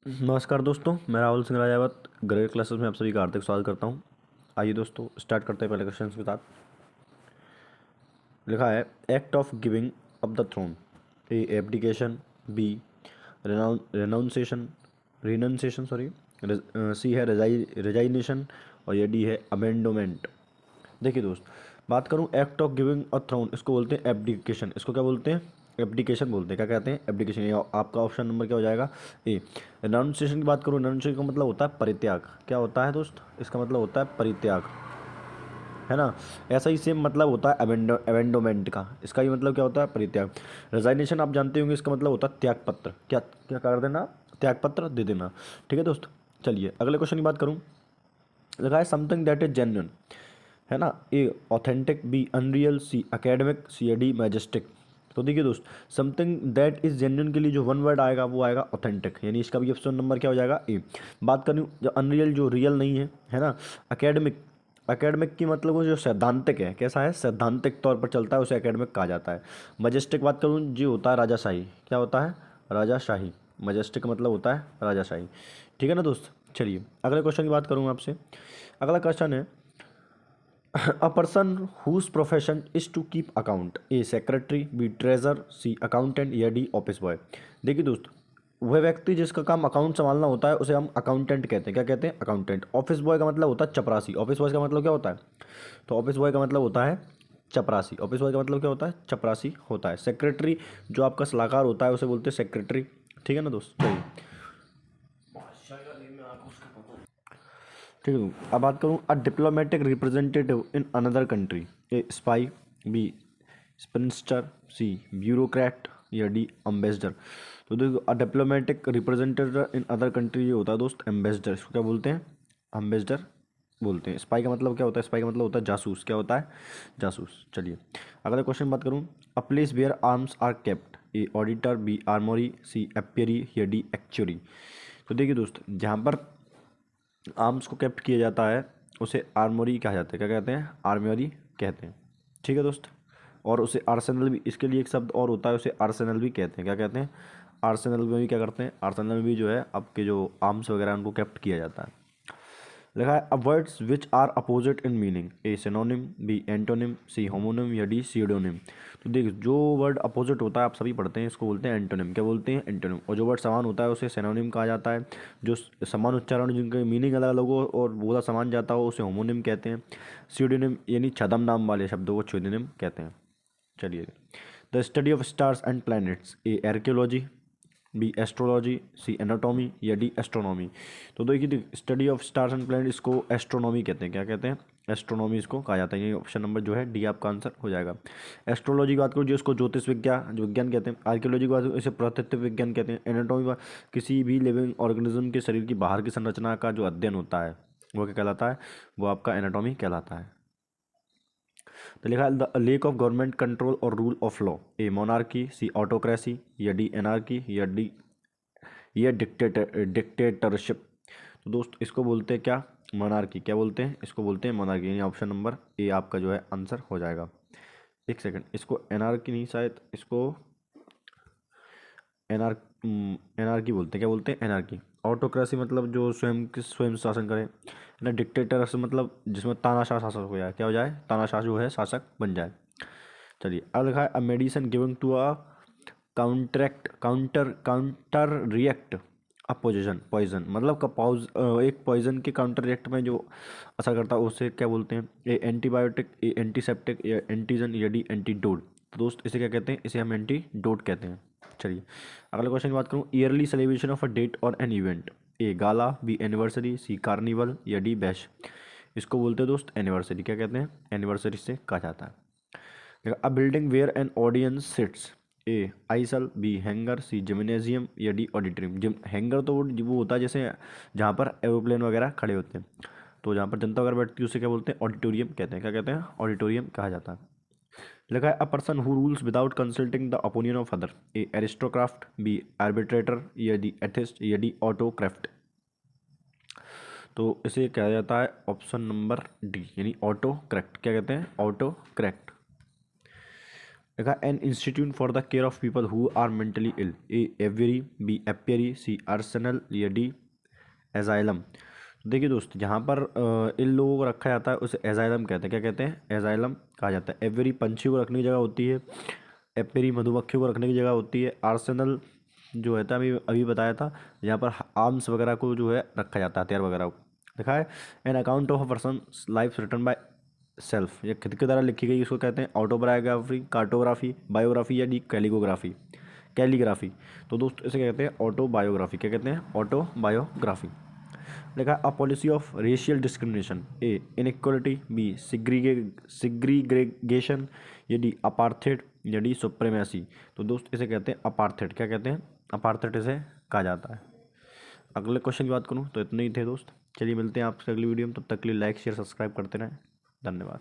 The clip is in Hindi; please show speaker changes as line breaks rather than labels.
नमस्कार दोस्तों, मैं राहुल सिंह राजावत ग्रेड क्लासेस में आप सभी का हार्दिक स्वागत करता हूं। आइए दोस्तों स्टार्ट करते हैं पहले क्वेश्चन के साथ। लिखा है act of giving up the throne. A abdication, B renunciation renunciation sorry, C है रेजाइनेशन और ये डी है अमेंडोमेंट। देखिए दोस्त, बात करूं act of giving a throne, इसको बोलते हैं एब्डिकेशन। इसको क्या बोलते हैं? एब्डिकेशन बोलते हैं। क्या कहते हैं? एब्डिकेशन। ये आपका ऑप्शन नंबर क्या हो जाएगा? ए। रेनाउंसिएशन की बात करूं, रेनाउंसिएशन का मतलब होता है परित्याग। क्या होता है दोस्त? इसका मतलब होता है परित्याग, है ना। ऐसा ही सेम मतलब होता है अबेंडोमेंट का। इसका ही मतलब क्या होता है? परित्याग। रेजाइनेशन आप जानते होंगे, इसका मतलब होता है त्यागपत्र। क्या क्या कर देना? त्यागपत्र दे देना। ठीक है दोस्त, चलिए अगले क्वेश्चन की बात करूँ। लिखा है समथिंग दैट इज जेन्युइन, है ना। A authentic, B unreal, C academic, C D majestic. तो देखिए दोस्त, समथिंग दैट इज जेन्युइन के लिए जो वन वर्ड आएगा वो आएगा ऑथेंटिक, यानी इसका भी ऑप्शन नंबर क्या हो जाएगा? ए। बात करूँ जो अनरियल, जो रियल नहीं है ना। एकेडमिक, एकेडमिक की मतलब वो जो सैद्धांतिक है, कैसा है? सैद्धांतिक तौर पर चलता है, उसे एकेडमिक कहा जाता है। मजेस्टिक बात करूँ जो होता है राजाशाही। क्या होता है? राजाशाही। मजेस्टिक मतलब होता है राजाशाही। ठीक है ना दोस्त, चलिए अगले क्वेश्चन की बात करूँ आपसे। अगला क्वेश्चन है a person whose profession is to keep account, a secretary, b treasurer, c accountant या d office boy। देखिए दोस्त, वह व्यक्ति जिसका काम अकाउंट संभालना होता है उसे हम अकाउंटेंट कहते हैं। क्या कहते हैं? अकाउंटेंट। ऑफिस बॉय का मतलब होता है चपरासी। ऑफिस बॉय का मतलब क्या होता है? तो ऑफिस बॉय का मतलब होता है चपरासी। ऑफिस बॉय का मतलब क्या होता है? चपरासी होता है। सेक्रेटरी जो आपका सलाहकार होता है उसे बोलते हैं सेक्रेटरी। ठीक है ना दोस्त, चलिए ठीक है। अब बात करूँ a diplomatic representative in another country, A spy, B spinster, C bureaucrat या डी अम्बेसडर। तो देखो a diplomatic representative in other country ये होता है दोस्त एम्बेसडर। इसको क्या बोलते हैं? अम्बेसडर बोलते हैं। स्पाई का मतलब क्या होता है? स्पाई का मतलब होता है जासूस। क्या होता है? जासूस। चलिए अगला क्वेश्चन बात करूँ। A place where arms are kept, A auditor, B armoury, C apiary या डी एक्चुरी। तो देखिए दोस्त, जहाँ पर आर्म्स को कैप्ट किया जाता है उसे आर्मोरी कहा जाता है। क्या कहते हैं? आर्मोरी कहते हैं। ठीक है दोस्त, और उसे आर्सेनल भी, इसके लिए एक शब्द और होता है, उसे आर्सेनल भी कहते हैं। क्या कहते हैं? आर्सेनल में भी क्या करते हैं? आर्सेनल में भी जो है आपके जो आर्म्स वगैरह उनको कैप्ट किया जाता है। लिखा है a words which are opposite in meaning, A synonym, B antonym, C homonym या डी सीडोनिम। तो देख, जो वर्ड अपोजिट होता है आप सभी पढ़ते हैं, इसको बोलते हैं एंटोनिम। क्या बोलते हैं? एंटोनिम। और जो वर्ड समान होता है उसे सिनोनिम कहा जाता है। जो समान उच्चारण, जिनके मीनिंग अलग अलग हो और बोला समान जाता हो उसे होमोनिम कहते हैं। सीडोनिम यानी छदम नाम वाले शब्दों को सीडोनिम कहते हैं। चलिए, the study of stars and planets, A archaeology, B astrology, C anatomy या डी एस्ट्रोनॉमी। तो देखिए study of stars and planet, इसको एस्ट्रोनॉमी कहते हैं। क्या कहते हैं? एस्ट्रोनॉमी इसको कहा जाता है। ये ऑप्शन नंबर जो है डी आपका आंसर हो जाएगा। एस्ट्रोलॉजी की बात करूँ जो इसको ज्योतिष विज्ञान विज्ञान कहते हैं। आर्कियोलॉजी की बात करूँ इसे पुरातत्व विज्ञान कहते हैं। एनाटॉमी किसी भी लिविंग ऑर्गेनिज्म के शरीर की बाहर की संरचना का जो अध्ययन होता है वो क्या कहलाता है? वो आपका एनाटॉमी कहलाता है। तो लिखा है the lack of government control और rule of law, A monarchy, C autocracy या डी एनार्की या डी ये डिक्टेटरशिप। तो दोस्त इसको बोलते हैं क्या? मोनार्की। क्या बोलते हैं? इसको बोलते हैं मोनार्की, यानी ऑप्शन नंबर ए आपका जो है आंसर हो जाएगा। एक सेकंड, इसको एनार्की नहीं, शायद इसको एनार एनार्की बोलते हैं। क्या बोलते हैं? एनार्की। ऑटोक्रेसी मतलब जो स्वयं शासन करे ना। डिक्टेटर से मतलब जिसमें तानाशाह शासक हो जाए। क्या हो जाए? तानाशाह जो है शासक बन जाए। चलिए अब लिखा है a medicine giving to a counter react opposition poison, मतलब का एक पॉइजन के काउंटर रिएक्ट में जो असर करता है उसे क्या बोलते हैं? ए एंटीबायोटिक, ए एंटीसेप्टिक या एंटीजन या डी एंटीडोट। तो दोस्त इसे क्या कहते हैं? इसे हम एंटीडोट कहते हैं। चलिए अगले क्वेश्चन की बात करूँ। Yearly celebration of a date और an event, A gala, B anniversary, C carnival या डी बैश। इसको बोलते हैं दोस्त एनिवर्सरी। क्या कहते हैं? एनिवर्सरी से कहा जाता है। A building where an audience sits, A aisle, B hangar, C gymnasium या डी ऑडिटोरियम। जिम हैंगर तो वो होता है जैसे जहाँ पर एरोप्लेन वगैरह खड़े होते हैं, तो जहाँ पर जनता वगैरह बैठती है उसे क्या बोलते हैं? ऑडिटोरियम कहते हैं। क्या कहते हैं? ऑडिटोरियम कहा जाता है। लिखा है a person who rules without consulting the opinion of other, A aristocrat, B arbitrator या डी एथिस्ट या डी ऑटोक्रेफ्ट। तो इसे कहा जाता है ऑप्शन नंबर डी, यानी ऑटो करेक्ट। क्या कहते हैं? Auto correct. देखा an institute for the care of people who are mentally ill, A aviary, B apiary, C arsenal या डी एजाइलम। तो देखिए दोस्त, जहाँ पर इन लोगों को रखा जाता है उसे एजाइलम कहते हैं। क्या कहते हैं? एजाइलम कहा जाता है। एवरी पंछी को रखने की जगह होती है, एपेरी मधुमक्खियों को रखने की जगह होती है, आर्सेनल जो है था अभी अभी बताया था यहाँ पर आर्म्स वगैरह को जो है रखा जाता है, हथियार वगैरह को। देखा है an account of a person life written by self, ये खुद के द्वारा लिखी गई, इसको कहते हैं ऑटोबायोग्राफी, कार्टोग्राफी, बायोग्राफी या डी कैलिगोग्राफी, कैलीग्राफी। तो दोस्त इसे कहते हैं ऑटोबायोग्राफी। क्या कहते हैं? ऑटोबायोग्राफी। देखा a policy of racial discrimination, A inequality, B segregation या डी अपार्थेड या डी सुप्रेमेसी। तो दोस्त इसे कहते हैं अपार्थेड। क्या कहते हैं? अपार्थेड इसे कहा जाता है। अगले क्वेश्चन की बात करूँ तो इतने ही थे दोस्त। चलिए मिलते हैं आपसे अगली वीडियो में, तब तक के लिए लाइक शेयर सब्सक्राइब करते रहें। धन्यवाद।